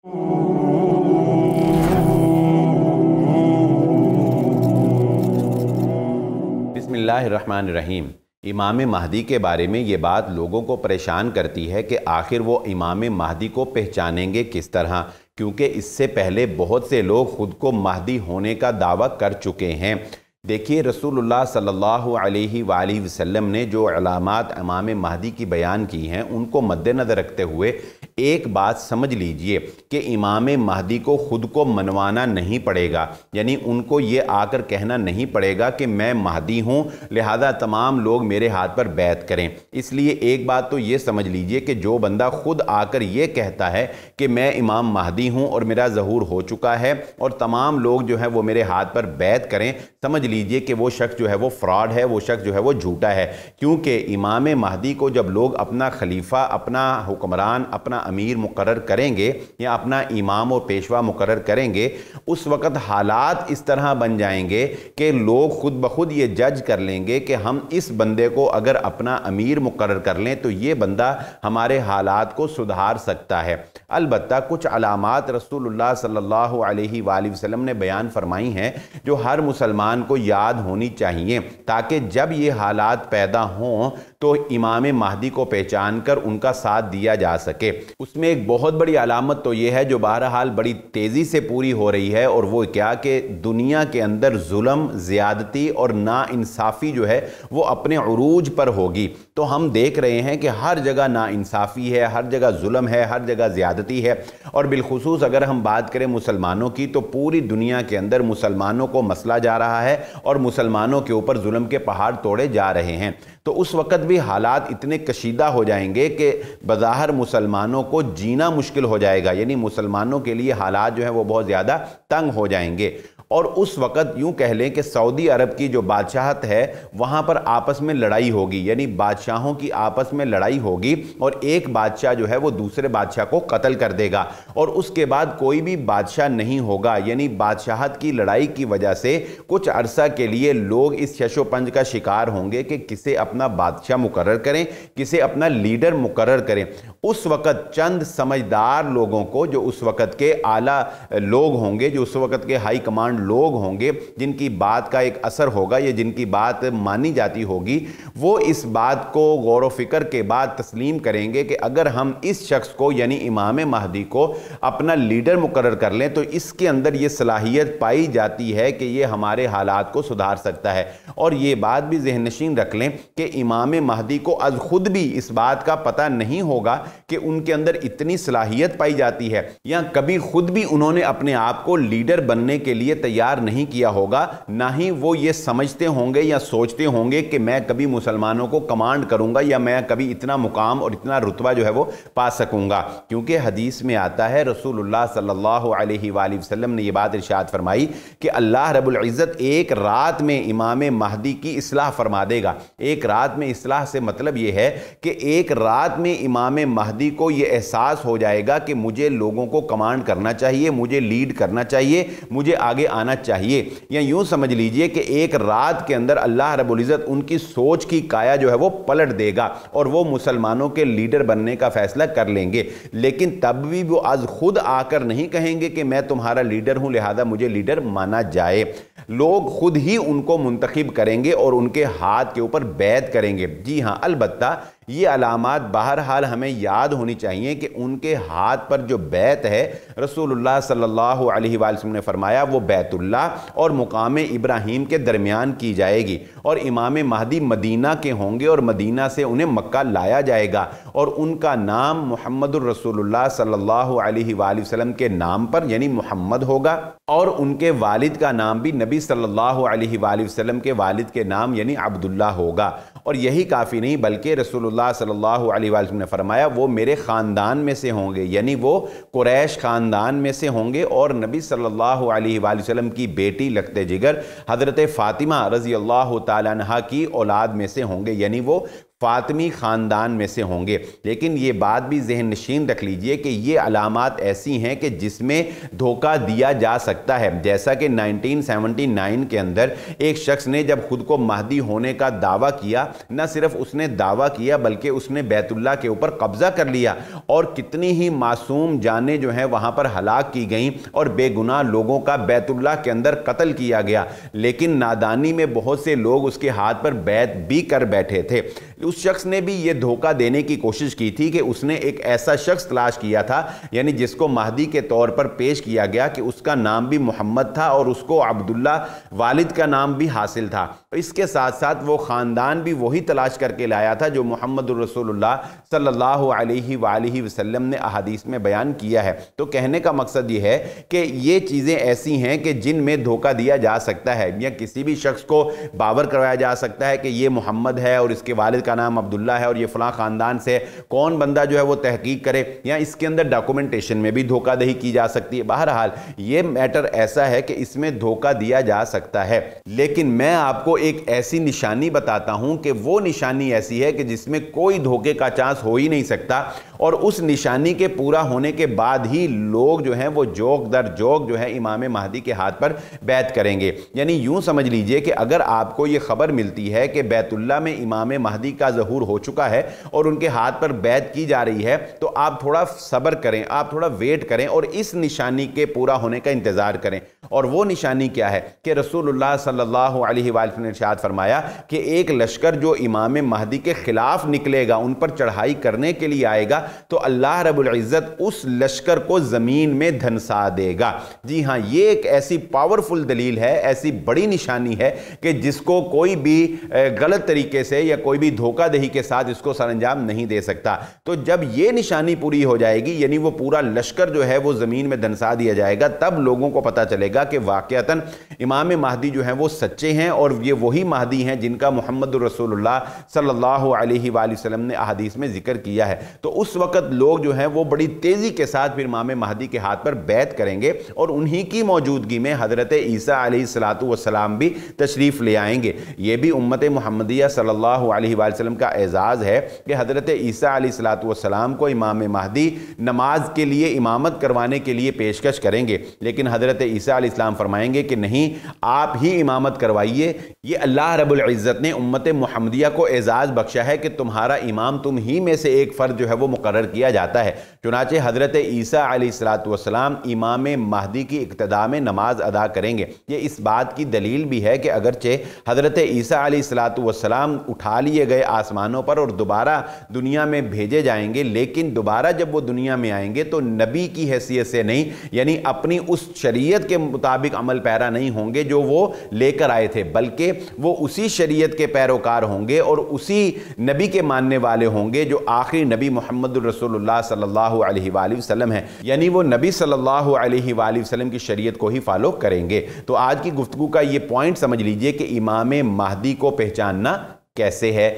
بسم اللہ الرحمن الرحیم۔ امام مہدی کے بارے میں یہ بات لوگوں کو پریشان کرتی ہے کہ آخر وہ امام مہدی کو پہچانیں گے کس طرح، کیونکہ اس سے پہلے بہت سے لوگ خود کو مہدی ہونے کا دعویٰ کر چکے ہیں۔ دیکھیے، رسول اللہ صلی اللہ علیہ وآلہ وسلم نے جو علامات امام مہدی کی بیان کی ہیں ان کو مد نظر رکھتے ہوئے ایک بات سمجھ لیجئے کہ امام مہدی کو خود کو منوانا نہیں پڑے گا، یعنی ان کو یہ آ کر کہنا نہیں پڑے گا کہ میں مہدی ہوں لہذا تمام لوگ میرے ہاتھ پر بیعت کریں۔ اس لیے ایک بات تو یہ سمجھ لیجئے کہ جو بندہ خود آ کر یہ کہتا ہے کہ میں امام مہدی ہوں اور میرا ظہور ہو چکا ہے اور تمام لوگ جو ہے وہ میرے ہاتھ پر بیعت کریں، سمجھ لیجئے کہ وہ شخص جو ہے وہ فراڈ ہے، وہ شخص جو ہے وہ جھوٹا ہے، کیونکہ امام مہدی کو جب لوگ اپنا خلیفہ، اپنا حکمران، اپنا امیر مقرر کریں گے یا اپنا امام و پیشوا مقرر کریں گے، اس وقت حالات اس طرح بن جائیں گے کہ لوگ خود بخود یہ جج کر لیں گے کہ ہم اس بندے کو اگر اپنا امیر مقرر کر لیں تو یہ بندہ ہمارے حالات کو سدھار سکتا ہے۔ البتہ کچھ علامات رسول اللہ صلی اللہ علیہ وآلہ وسلم نے بیان فرمائی ہیں جو ہر مسلمان کو یاد ہونی چاہیے تاکہ جب یہ حالات پیدا ہوں تو امام مہدی کو پہچان کر ان کا ساتھ دیا جا سکے۔ اس میں ایک بہت بڑی علامت تو یہ ہے جو بہرحال بڑی تیزی سے پوری ہو رہی ہے، اور وہ کیا کہ دنیا کے اندر ظلم، زیادتی اور ناانصافی جو ہے وہ اپنے عروج پر ہوگی۔ تو ہم دیکھ رہے ہیں کہ ہر جگہ ناانصافی ہے، ہر جگہ ظلم ہے، ہر جگہ زیادتی ہے، اور بالخصوص اگر ہم بات کریں مسلمانوں کی تو پوری دنیا کے اندر مسلمانوں کو مسئلہ جا رہا ہے اور مسلمانوں کے اوپر ظلم کے پہاڑ توڑے جا رہے ہیں۔ تو اس وقت بھی حالات اتنے کشیدہ ہو جائیں گے کہ بظاہر مسلمانوں کو جینا مشکل ہو جائے گا، یعنی مسلمانوں کے لیے حالات جو ہیں وہ بہت زیادہ تنگ ہو جائیں گے، اور اس وقت یوں کہہ لیں کہ سعودی عرب کی جو بادشاہت ہے وہاں پر آپس میں لڑائی ہوگی، یعنی بادشاہوں کی آپس میں لڑائی ہوگی، اور ایک بادشاہ جو ہے وہ دوسرے بادشاہ کو قتل کر دے گا، اور اس کے بعد کوئی بھی بادشاہ نہیں ہوگا، یعنی بادشاہت کی لڑائی کی وجہ سے کچھ عرصہ کے لیے لوگ اس شش و پنج کا شکار ہوں گے کہ کسے اپنا بادشاہ مقرر کریں، کسے اپنا لیڈر مقرر کریں۔ اس وقت چند سمجھدار لوگوں کو، جو اس وقت کے اعلیٰ لوگ ہوں گے، جو اس وقت کے ہائی کمانڈ لوگ ہوں گے، جن کی بات کا ایک اثر ہوگا یا جن کی بات مانی جاتی ہوگی، وہ اس بات کو غور و فکر کے بعد تسلیم کریں گے کہ اگر ہم اس شخص کو یعنی امام مہدی کو اپنا لیڈر مقرر کر لیں تو اس کے اندر یہ صلاحیت پائی جاتی ہے کہ یہ ہمارے حالات کو سدھار سکتا ہے۔ اور یہ بات بھی ذہن نشین رکھ لیں کہ امام مہدی کو از خود بھی اس بات کا پتہ نہیں ہوگا کہ ان کے اندر اتنی صلاحیت پائی جاتی ہے، یا کبھی خود بھی انہوں نے اپنے آپ کو لیڈر بننے کے لیے تیار نہیں کیا ہوگا، نہ ہی وہ یہ سمجھتے ہوں گے یا سوچتے ہوں گے کہ میں کبھی مسلمانوں کو کمانڈ کروں گا یا میں کبھی اتنا مقام اور اتنا رتبہ جو ہے وہ پا سکوں گا، کیونکہ حدیث میں آتا ہے رسول اللہ صلی اللہ علیہ وآلہ وسلم نے یہ بات ارشاد فرمائی کہ اللہ رب العزت ایک رات میں امام مہدی کی اصلاح فرما دے گا۔ ایک رات میں اصلاح سے مطلب یہ ہے کہ ایک رات میں امام مہدی کو یہ احساس ہو جائے گا کہ مجھے لوگوں کو کمانڈ کرنا چاہیے، مجھے لیڈ کرنا چاہیے، مجھے آگے آنا چاہیے، یا یوں سمجھ لیجئے کہ ایک رات کے اندر اللہ رب العزت ان کی سوچ کی کایا جو ہے وہ پلٹ دے گا اور وہ مسلمانوں کے لیڈر بننے کا فیصلہ کر لیں گے۔ لیکن تب بھی وہ از خود آ کر نہیں کہیں گے کہ میں تمہارا لیڈر ہوں لہذا مجھے لیڈر مانا جائے، لوگ خود ہی ان کو منتخب کریں گے اور ان کے ہاتھ کے اوپر بیعت کریں گے۔ جی ہاں، البتہ یہ علامات بہرحال ہمیں یاد ہونی چاہیے کہ ان کے ہاتھ پر جو بیعت ہے رسول اللہ صلی اللہ علیہ وآلہ وسلم نے فرمایا وہ بیت اللہ اور مقام ابراہیم کے درمیان کی جائے گی، اور امام مہدی مدینہ کے ہوں گے اور مدینہ سے انہیں مکہ لایا جائے گا، اور ان کا نام محمد الرسول اللہ صلی اللہ علیہ وآلہ وسلم کے نام پر یعنی محمد ہوگا، اور ان کے والد کا نام بھی نبی صلی اللہ علیہ وآلہ وسلم کے والد کے نام یعنی عبداللہ ہوگا۔ اور یہی کافی نہیں بلکہ رسول اللہ صلی اللہ علیہ وآلہ وسلم نے فرمایا وہ میرے خاندان میں سے ہوں گے، یعنی وہ قریش خاندان میں سے ہوں گے، اور نبی صلی اللہ علیہ وآلہ وسلم کی بیٹی لخت جگر حضرت فاطمہ رضی اللہ تعالیٰ عنہا کی اولاد میں سے ہوں گے، یعنی وہ فاطمی خاندان میں سے ہوں گے۔ لیکن یہ بات بھی ذہن نشین رکھ لیجئے کہ یہ علامات ایسی ہیں کہ جس میں دھوکہ دیا جا سکتا ہے، جیسا کہ 1979 کے اندر ایک شخص نے جب خود کو مہدی ہونے کا دعویٰ کیا، نہ صرف اس نے دعویٰ کیا بلکہ اس نے بیت اللہ کے اوپر قبضہ کر لیا، اور کتنی ہی معصوم جانیں جو ہیں وہاں پر ہلاک کی گئیں اور بے گناہ لوگوں کا بیت اللہ کے اندر قتل کیا گیا، لیکن نادانی میں بہت سے لوگ اس کے ہاتھ پر بیعت بھی کر بیٹھے تھے۔ اس شخص نے بھی یہ دھوکہ دینے کی کوشش کی تھی کہ اس نے ایک ایسا شخص تلاش کیا تھا، یعنی جس کو مہدی کے طور پر پیش کیا گیا کہ اس کا نام بھی محمد تھا اور اس کو عبداللہ والد کا نام بھی حاصل تھا، اس کے ساتھ ساتھ وہ خاندان بھی وہی تلاش کر کے لایا تھا جو محمد الرسول اللہ صلی اللہ علیہ وآلہ وسلم نے احادیث میں بیان کیا ہے۔ تو کہنے کا مقصد یہ ہے کہ یہ چیزیں ایسی ہیں کہ جن میں دھوکہ دیا جا سکتا ہے، یا کسی بھی شخص کو باور کروایا جا سکتا ہے کہ یہ محمد ہے اور اس کے والد کا نام عبداللہ ہے اور یہ فلاں خاندان سے، کون بندہ جو ہے وہ تحقیق کرے، یا اس کے اندر ڈاکومنٹیشن میں بھی دھوکہ دہی کی جا سکتی ہے۔ بہرحال یہ میٹر ایسا ہے کہ اس میں دھوکہ دیا جا سکتا ہے، لیکن میں آپ کو ایک ایسی نشانی بتاتا ہوں کہ وہ نشانی ایسی ہے کہ جس میں کوئی دھوکے کا چانس ہو ہی نہیں سکتا، اور اس نشانی کے پورا ہونے کے بعد ہی لوگ جو ہیں وہ جوک در جوک جو ہے امام مہدی کے ہاتھ پر بیعت کریں گے۔ یعنی یوں سمجھ لیجئے کہ اگر آپ کو یہ خبر ملتی ہے کہ بیت اللہ میں امام مہدی کا ظہور ہو چکا ہے اور ان کے ہاتھ پر بیعت کی جا رہی ہے، تو آپ تھوڑا صبر کریں، آپ تھوڑا ویٹ کریں اور اس نشانی کے پورا ہونے کا انتظار کریں۔ اور وہ نشانی کیا ہے کہ رسول اللہ صلی اللہ علیہ وآلہ نے ارشاد فرمایا کہ ایک لشکر جو امام مہدی کے خلاف نکلے گا، ان پر چڑھائی کرنے کے لیے آئے گا، تو اللہ رب العزت اس لشکر کو زمین میں دھنسا دے گا۔ جی ہاں، یہ ایک ایسی پاورفل دلیل ہے، ایسی بڑی نشانی ہے کہ جس کو کوئی بھی غلط طریقے سے یا کوئی بھی دھوکہ دہی کے ساتھ اس کو سر انجام نہیں دے سکتا۔ تو جب یہ نشانی پوری ہو جائے گی، یعنی وہ پورا لشکر جو ہے وہ زمین میں دھنسا دیا جائے گا، تب لوگوں کو پتہ چلے گا کہ واقعتاً امام مہدی جو ہیں وہ سچے ہیں اور یہ وہی مہدی ہیں جن کا محمد الرسول اللہ صلی اللہ علیہ وآلہ وسلم نے احادیث میں ذکر کیا ہے۔ تو اس وقت لوگ جو ہیں وہ بڑی تیزی کے ساتھ پھر امام مہدی کے ہاتھ پر بیعت کریں گے، اور انہی کی موجودگی میں حضرت عیسیٰ علیہ السلام بھی تشریف لے آئیں گے۔ یہ بھی امت محمدیہ صلی اللہ علیہ وآلہ وسلم کا اعزاز ہے کہ حضرت عیسیٰ علیہ السلام کو امام مہدی نماز کے لیے امامت کروانے کے لیے پیشکش کریں گے، لیکن حضرت عیسیٰ علیہ السلام فرمائیں گے کہ نہیں، آپ ہی امامت کروائیے۔ یہ اللہ رب العزت نے امت محمدیہ کو اعزاز بخشا ہے کہ تمہارا امام تم ہی میں سے ایک فرد جو ہے وہ مقرر کیا جاتا ہے۔ چنانچہ حضرت عیسیٰ علیہ السلام امام مہدی کی اقتداء میں نماز ادا کریں گے۔ یہ اس بات کی دلیل بھی ہے کہ اگرچہ حضرت عیسیٰ علیہ السلام اٹھا لیے گئے آسمانوں پر اور دوبارہ دنیا میں بھیجے جائیں گے، لیکن دوبارہ جب وہ دنیا میں آئیں گے تو نبی کی حیثیت سے نہیں، یعنی اپنی اس شریعت کے مطابق عمل پیرا نہیں ہوں گے جو وہ لے کر آئے تھے، بلکہ وہ اسی شریعت کے پیروکار ہوں گے اور اسی نبی کے ماننے والے ہوں گے جو آخری نبی محمد الرسول اللہ صلی اللہ علیہ وآلہ وسلم ہیں، یعنی وہ نبی صلی اللہ علیہ وآلہ وسلم کی شریعت کو ہی فالو کریں گے۔ تو آج کی گفتگو کا یہ پوائنٹ سمجھ لیجئے کہ امام مہدی کو پہچاننا کیسے ہے۔